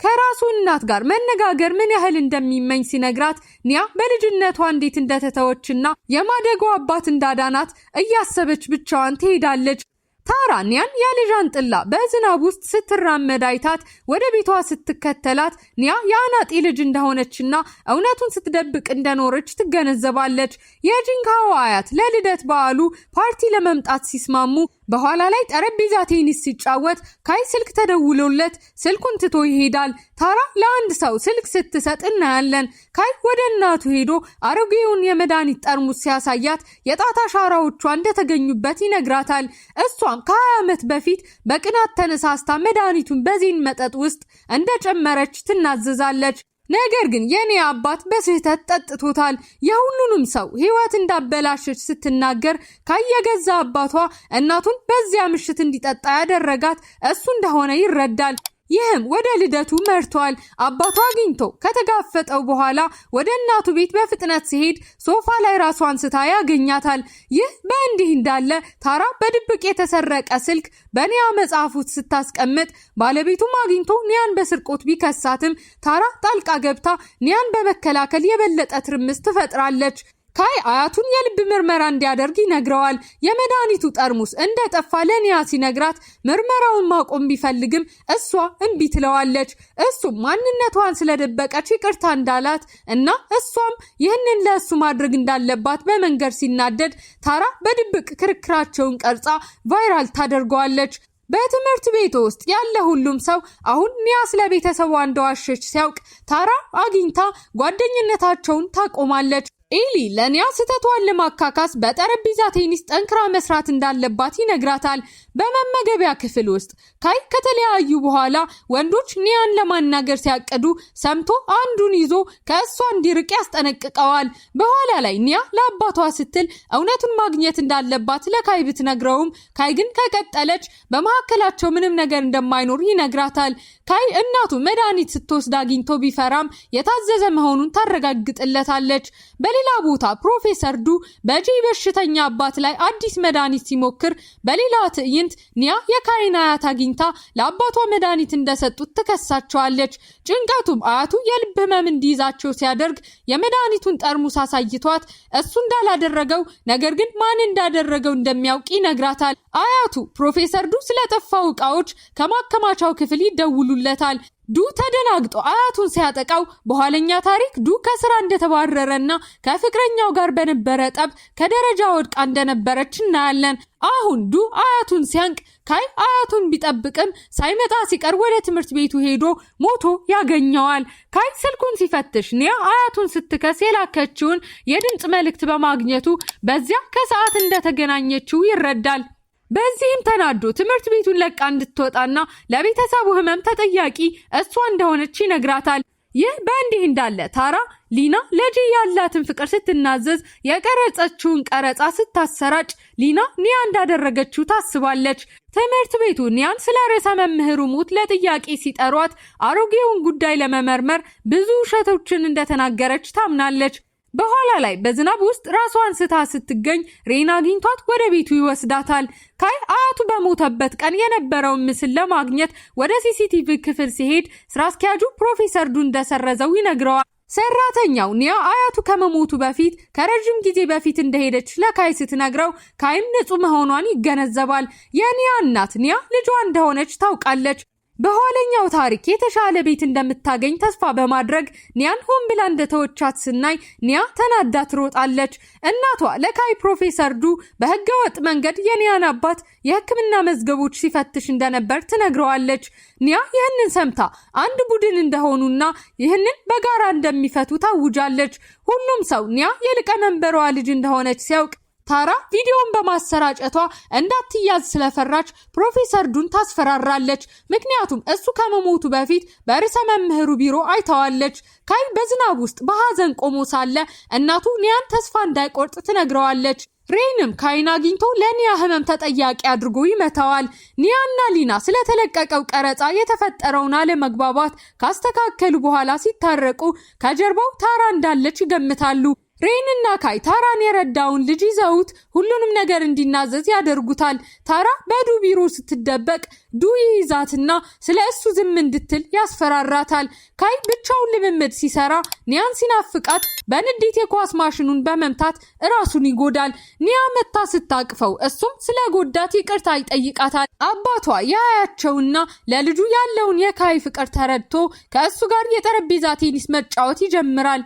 ከራሱ እናት ጋር መነጋገር ምን ያህል እንደሚመኝ ሲነግራት ኒያ በልጅነቷ እንዴት እንደተተወችና የማደጎ አባት እንዳዳናት እያሰበች ብቻዋን ትሄዳለች። ታራ ኒያን ያለጃንጥላ በዝናብ ውስጥ ስትራመድ አይታት ወደ ቤቷ ስትከተላት ኒያ የአናጢ ልጅ እንደሆነችና እውነቱን ስትደብቅ እንደኖረች ትገነዘባለች። የጂንካዋ አያት ለልደት በዓሉ ፓርቲ ለመምጣት ሲስማሙ በኋላ ላይ ጠረጴዛ ቴኒስ ሲጫወት ካይ ስልክ ተደውሎለት ስልኩን ትቶ ይሄዳል። ታራ ለአንድ ሰው ስልክ ስትሰጥ እናያለን። ካይ ወደ እናቱ ሄዶ አሮጌውን የመድኃኒት ጠርሙስ ሲያሳያት የጣት አሻራዎቿ እንደተገኙበት ይነግራታል። እሷም ከ20 ዓመት በፊት በቅናት ተነሳስታ መድኃኒቱን በዚህን መጠጥ ውስጥ እንደጨመረች ትናዘዛለች። ነገር ግን የኔ አባት በስህተት ጠጥቶታል። የሁሉንም ሰው ህይወት እንዳበላሸች ስትናገር ካየገዛ አባቷ እናቱን በዚያ ምሽት እንዲጠጣ ያደረጋት እሱ እንደሆነ ይረዳል። ይህም ወደ ልደቱ መርቷል። አባቷ አግኝቶ ከተጋፈጠው በኋላ ወደ እናቱ ቤት በፍጥነት ሲሄድ ሶፋ ላይ ራሷን ስታ ያገኛታል። ይህ በእንዲህ እንዳለ ታራ በድብቅ የተሰረቀ ስልክ በኒያ መጽሐፍ ውስጥ ስታስቀምጥ ባለቤቱም አግኝቶ ኒያን በስርቆት ቢከሳትም ታራ ጣልቃ ገብታ ኒያን በመከላከል የበለጠ ትርምስ ትፈጥራለች። ካይ አያቱን የልብ ምርመራ እንዲያደርግ ይነግረዋል። የመድኃኒቱ ጠርሙስ እንደጠፋ ለኒያ ሲነግራት ምርመራውን ማቆም ቢፈልግም እሷ እንቢ ትለዋለች። እሱም ማንነቷን ስለደበቀች ይቅርታ እንዳላት እና እሷም ይህንን ለእሱ ማድረግ እንዳለባት በመንገድ ሲናደድ ታራ በድብቅ ክርክራቸውን ቀርጻ ቫይራል ታደርገዋለች። በትምህርት ቤት ውስጥ ያለ ሁሉም ሰው አሁን ኒያ ስለ ቤተሰቧ እንደዋሸች ሲያውቅ ታራ አግኝታ ጓደኝነታቸውን ታቆማለች። ኤሊ ለኒያ ስህተቷን ለማካካስ በጠረጴዛ ቴኒስ ጠንክራ መስራት እንዳለባት ይነግራታል። በመመገቢያ ክፍል ውስጥ ካይ ከተለያዩ በኋላ ወንዶች ኒያን ለማናገር ሲያቀዱ ሰምቶ አንዱን ይዞ ከእሷ እንዲርቅ ያስጠነቅቀዋል። በኋላ ላይ ኒያ ለአባቷ ስትል እውነቱን ማግኘት እንዳለባት ለካይ ብትነግረውም ካይ ግን ከቀጠለች በመካከላቸው ምንም ነገር እንደማይኖር ይነግራታል። ካይ እናቱ መድኃኒት ስትወስድ አግኝቶ ቢፈራም የታዘዘ መሆኑን ታረጋግጥለታለች። በሌላ ቦታ ፕሮፌሰር ዱ በጂ በሽተኛ አባት ላይ አዲስ መድኃኒት ሲሞክር በሌላ ትዕይንት ኒያ የካይን አያት አግኝታ ለአባቷ መድኃኒት እንደሰጡት ትከሳቸዋለች። ጭንቀቱም አያቱ የልብ ህመም እንዲይዛቸው ሲያደርግ የመድኃኒቱን ጠርሙስ አሳይቷት እሱ እንዳላደረገው ነገር ግን ማን እንዳደረገው እንደሚያውቅ ይነግራታል። አያቱ ፕሮፌሰር ዱ ስለጠፋው ዕቃዎች ከማከማቻው ክፍል ይደውሉለታል። ዱ ተደናግጦ አያቱን ሲያጠቃው በኋለኛ ታሪክ ዱ ከስራ እንደተባረረና ከፍቅረኛው ጋር በነበረ ጠብ ከደረጃ ወድቃ እንደነበረች እናያለን። አሁን ዱ አያቱን ሲያንቅ ካይ አያቱን ቢጠብቅም ሳይመጣ ሲቀር ወደ ትምህርት ቤቱ ሄዶ ሞቶ ያገኘዋል። ካይ ስልኩን ሲፈትሽ ኒያ አያቱን ስትከስ የላከችውን የድምፅ መልእክት በማግኘቱ በዚያ ከሰዓት እንደተገናኘችው ይረዳል። በዚህም ተናዶ ትምህርት ቤቱን ለቃ እንድትወጣና ለቤተሰቡ ህመም ተጠያቂ እሷ እንደሆነች ይነግራታል። ይህ በእንዲህ እንዳለ ታራ ሊና ለጂ ያላትን ፍቅር ስትናዘዝ የቀረጸችውን ቀረጻ ስታሰራጭ ሊና ኒያ እንዳደረገችው ታስባለች። ትምህርት ቤቱ ኒያን ስለ ርዕሰ መምህሩ ሞት ለጥያቄ ሲጠሯት አሮጌውን ጉዳይ ለመመርመር ብዙ ውሸቶችን እንደተናገረች ታምናለች። በኋላ ላይ በዝናብ ውስጥ ራሷን ስታ ስትገኝ ሬና አግኝቷት ወደ ቤቱ ይወስዳታል። ካይ አያቱ በሞተበት ቀን የነበረውን ምስል ለማግኘት ወደ ሲሲቲቪ ክፍል ሲሄድ ስራ አስኪያጁ ፕሮፌሰር ዱ እንደሰረዘው ይነግረዋል። ሰራተኛው ኒያ አያቱ ከመሞቱ በፊት ከረጅም ጊዜ በፊት እንደሄደች ለካይ ስትነግረው ካይም ንጹህ መሆኗን ይገነዘባል። የኒያ እናት ኒያ ልጇ እንደሆነች ታውቃለች። በኋለኛው ታሪክ የተሻለ ቤት እንደምታገኝ ተስፋ በማድረግ ኒያን ሆን ብላ እንደተወቻት ስናይ ኒያ ተናዳ ትሮጣለች። እናቷ ለካይ ፕሮፌሰር ዱ በህገወጥ መንገድ የኒያን አባት የሕክምና መዝገቦች ሲፈትሽ እንደነበር ትነግረዋለች። ኒያ ይህንን ሰምታ አንድ ቡድን እንደሆኑና ይህንን በጋራ እንደሚፈቱ ታውጃለች። ሁሉም ሰው ኒያ የሊቀመንበሯ ልጅ እንደሆነች ሲያውቅ ታራ ቪዲዮን በማሰራጨቷ እንዳትያዝ ስለፈራች ፕሮፌሰር ዱን ታስፈራራለች። ምክንያቱም እሱ ከመሞቱ በፊት በርዕሰ መምህሩ ቢሮ አይተዋለች። ካይ በዝናብ ውስጥ በሐዘን ቆሞ ሳለ እናቱ ኒያን ተስፋ እንዳይቆርጥ ትነግረዋለች። ሬንም ካይን አግኝቶ ለኒያ ህመም ተጠያቂ አድርጎ ይመታዋል። ኒያና ሊና ስለተለቀቀው ቀረጻ የተፈጠረውን አለመግባባት ካስተካከሉ በኋላ ሲታረቁ ከጀርባው ታራ እንዳለች ይገምታሉ። ሬንና ካይ ታራን የረዳውን ልጅ ይዘውት ሁሉንም ነገር እንዲናዘዝ ያደርጉታል። ታራ በዱ ቢሮ ስትደበቅ ዱ ይይዛትና ስለ እሱ ዝም እንድትል ያስፈራራታል። ካይ ብቻውን ልምምድ ሲሰራ ኒያን ሲናፍቃት በንዴት የኳስ ማሽኑን በመምታት ራሱን ይጎዳል። ኒያ መታ ስታቅፈው እሱም ስለ ጎዳት ይቅርታ ይጠይቃታል። አባቷ ያያቸውና ለልጁ ያለውን የካይ ፍቅር ተረድቶ ከእሱ ጋር የጠረጴዛ ቴኒስ መጫወት ይጀምራል።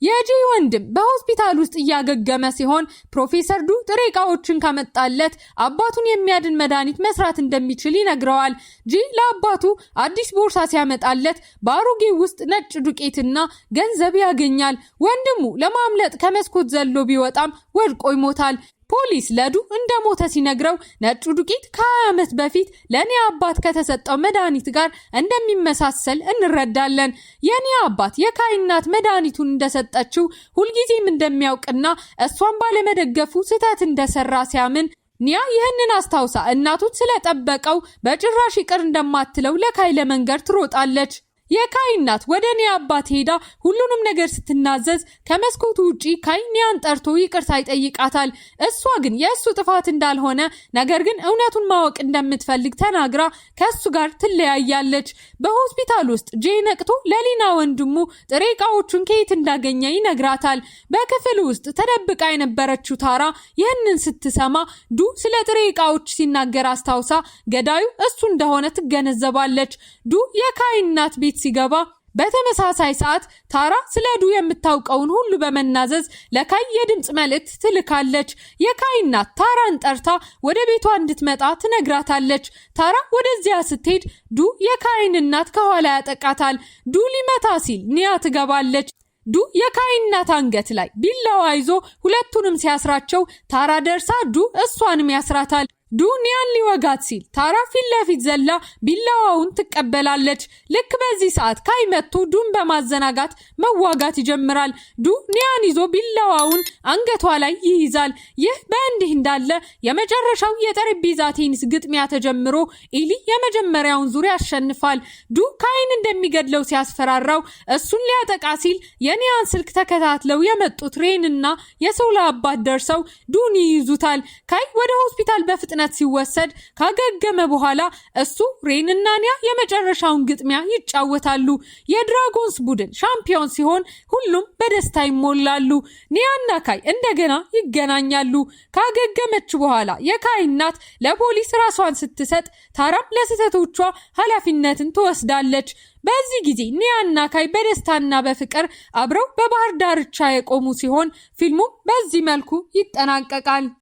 የጂ ወንድም በሆስፒታል ውስጥ እያገገመ ሲሆን ፕሮፌሰር ዱ ጥሬ ዕቃዎችን ካመጣለት አባቱን የሚያድን መድኃኒት መስራት እንደሚችል ይነግረዋል። ጂ ለአባቱ አዲስ ቦርሳ ሲያመጣለት በአሮጌው ውስጥ ነጭ ዱቄትና ገንዘብ ያገኛል። ወንድሙ ለማምለጥ ከመስኮት ዘሎ ቢወጣም ወድቆ ይሞታል። ፖሊስ ለዱ እንደሞተ ሲነግረው ነጩ ዱቄት ከ20 ዓመት በፊት ለኔ አባት ከተሰጠው መድኃኒት ጋር እንደሚመሳሰል እንረዳለን። የኔ አባት የካይ እናት መድኃኒቱን እንደሰጠችው ሁልጊዜም እንደሚያውቅና እሷን ባለመደገፉ ስህተት እንደሰራ ሲያምን ኒያ ይህንን አስታውሳ እናቱን ስለጠበቀው በጭራሽ ይቅር እንደማትለው ለካይ ለመንገር ትሮጣለች። የካይ እናት ወደ ኒያ አባት ሄዳ ሁሉንም ነገር ስትናዘዝ ከመስኮቱ ውጪ ካይ ኒያን ጠርቶ ይቅርታ ይጠይቃታል። እሷ ግን የእሱ ጥፋት እንዳልሆነ ነገር ግን እውነቱን ማወቅ እንደምትፈልግ ተናግራ ከእሱ ጋር ትለያያለች። በሆስፒታል ውስጥ ጄ ነቅቶ ለሊና ወንድሙ ጥሬ ዕቃዎቹን ከየት እንዳገኘ ይነግራታል። በክፍል ውስጥ ተደብቃ የነበረችው ታራ ይህንን ስትሰማ ዱ ስለ ጥሬ ዕቃዎች ሲናገር አስታውሳ ገዳዩ እሱ እንደሆነ ትገነዘባለች። ዱ የካይ እናት ቤት ሲገባ በተመሳሳይ ሰዓት ታራ ስለ ዱ የምታውቀውን ሁሉ በመናዘዝ ለካይ የድምጽ መልእክት ትልካለች። የካይ እናት ታራን ጠርታ ወደ ቤቷ እንድትመጣ ትነግራታለች። ታራ ወደዚያ ስትሄድ ዱ የካይን እናት ከኋላ ያጠቃታል። ዱ ሊመታ ሲል ኒያ ትገባለች። ዱ የካይ እናት አንገት ላይ ቢላዋ ይዞ ሁለቱንም ሲያስራቸው ታራ ደርሳ ዱ እሷንም ያስራታል። ዱ ኒያን ሊወጋት ሲል ታራ ፊት ለፊት ዘላ ቢላዋውን ትቀበላለች። ልክ በዚህ ሰዓት ካይ መጥቶ ዱን በማዘናጋት መዋጋት ይጀምራል። ዱ ኒያን ይዞ ቢላዋውን አንገቷ ላይ ይይዛል። ይህ በእንዲህ እንዳለ የመጨረሻው የጠረጴዛ ቴኒስ ግጥሚያ ተጀምሮ ኢሊ የመጀመሪያውን ዙር ያሸንፋል። ዱ ካይን እንደሚገድለው ሲያስፈራራው እሱን ሊያጠቃ ሲል የኒያን ስልክ ተከታትለው የመጡት ሬንና የሶላ አባት ደርሰው ዱን ይይዙታል። ካይ ወደ ሆስፒታል በፍጥነት ሲወሰድ ካገገመ በኋላ እሱ ሬንና ኒያ የመጨረሻውን ግጥሚያ ይጫወታሉ። የድራጎንስ ቡድን ሻምፒዮን ሲሆን ሁሉም በደስታ ይሞላሉ። ኒያና ካይ እንደገና ይገናኛሉ። ካገገመች በኋላ የካይ እናት ለፖሊስ ራሷን ስትሰጥ ታራም ለስህተቶቿ ኃላፊነትን ትወስዳለች። በዚህ ጊዜ ኒያና ካይ በደስታና በፍቅር አብረው በባህር ዳርቻ የቆሙ ሲሆን ፊልሙ በዚህ መልኩ ይጠናቀቃል።